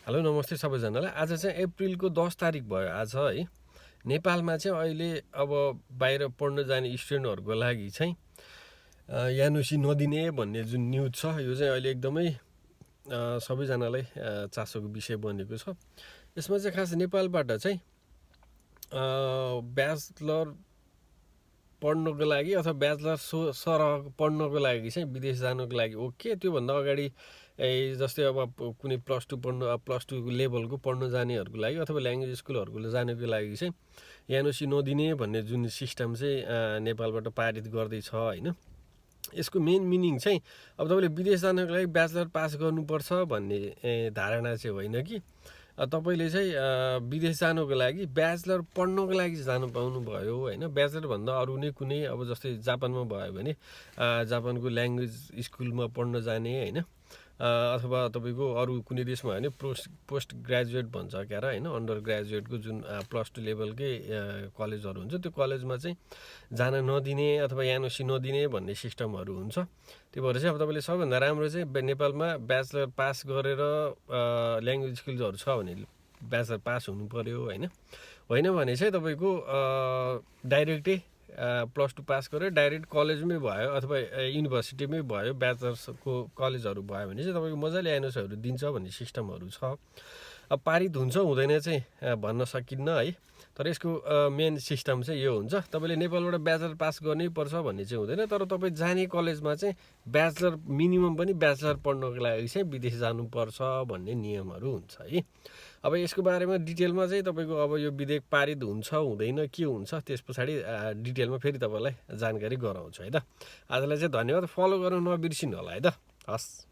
Hello नमस्ते सबैजनालाई। आज चाहिँ अप्रिलको 10 तारिक भयो आज है। नेपालमा चाहिँ अहिले अब बाहिर पढ्न जाने स्टुडेन्टहरूको लागि चाहिँ NOC नदिने भन्ने जुन न्युज छ यो चाहिँ अहिले एकदमै सबैजनालाई चासोको विषय बनेको छ। यसमा चाहिँ खास नेपालबाट चाहिँ ब्याचलर पढ्नको लागि अथवा ब्याचलर सरह पढ्नको लागि चाहिँ विदेश जानुको लागि ओके, त्योभन्दा अगाडि जस्तै अब कुनै प्लस टू लेभलको पढ्न जानेहरूको लागि अथवा ल्याङ्ग्वेज स्कुलहरूको जानुको लागि चाहिँ NOC नदिने भन्ने जुन सिस्टम चाहिँ नेपालबाट पारित गर्दैछ होइन। यसको मेन मिनिङ चाहिँ अब तपाईँले विदेश जानको लागि ब्याचलर पास गर्नुपर्छ भन्ने धारणा चाहिँ होइन कि तपाईँले चाहिँ विदेश जानुको लागि ब्याचलर पढ्नको लागि जानु पाउनुभयो होइन। ब्याचलरभन्दा अरू नै कुनै अब जस्तै जापानमा भयो भने जापानको ल्याङ्ग्वेज स्कुलमा पढ्न जाने होइन, अथवा तपाईँको अरू कुनै देशमा होइन पोस्ट ग्रेजुएट भन्छ क्या र होइन, अन्डर ग्रेजुएटको जुन प्लस टू लेभलकै कलेजहरू हुन्छ त्यो कलेजमा चाहिँ जान नदिने अथवा NOC नदिने भन्ने सिस्टमहरू हुन्छ। त्यो भएर चाहिँ अब तपाईँले सबभन्दा राम्रो चाहिँ नेपालमा ब्याचलर पास गरेर ल्याङ्ग्वेज स्किल्सहरू छ भने ब्याचलर पास हुनु पऱ्यो होइन भने चाहिँ तपाईँको डाइरेक्टै प्लस टू पास गरेर डाइरेक्ट कलेजमै भयो अथवा युनिभर्सिटीमै भयो, ब्याचलर्सको कलेजहरू भयो भने चाहिँ तपाईँको मजाले NOCहरू दिन्छ भन्ने सिस्टमहरू छ। अब पारित हुन्छ हुँदैन चाहिँ भन्न सकिन्न है, तर यसको मेन सिस्टम चाहिँ यो हुन्छ। तपाईँले नेपालबाट ब्याचलर पास गर्नै पर्छ भन्ने चाहिँ हुँदैन, तर तपाईँ जाने कलेजमा चाहिँ ब्याचलर मिनिमम पनि ब्याचलर पढ्नको लागि चाहिँ विदेश जानुपर्छ भन्ने नियमहरू हुन्छ है। अब यसको बारेमा डिटेलमा चाहिँ तपाईँको अब यो विधेयक पारित हुन्छ हुँदैन के हुन्छ त्यस पछाडि डिटेलमा फेरि तपाईँलाई जानकारी गराउँछु है त। आजलाई चाहिँ धन्यवाद, फलो गर्न नबिर्सिनु होला है त। हस्।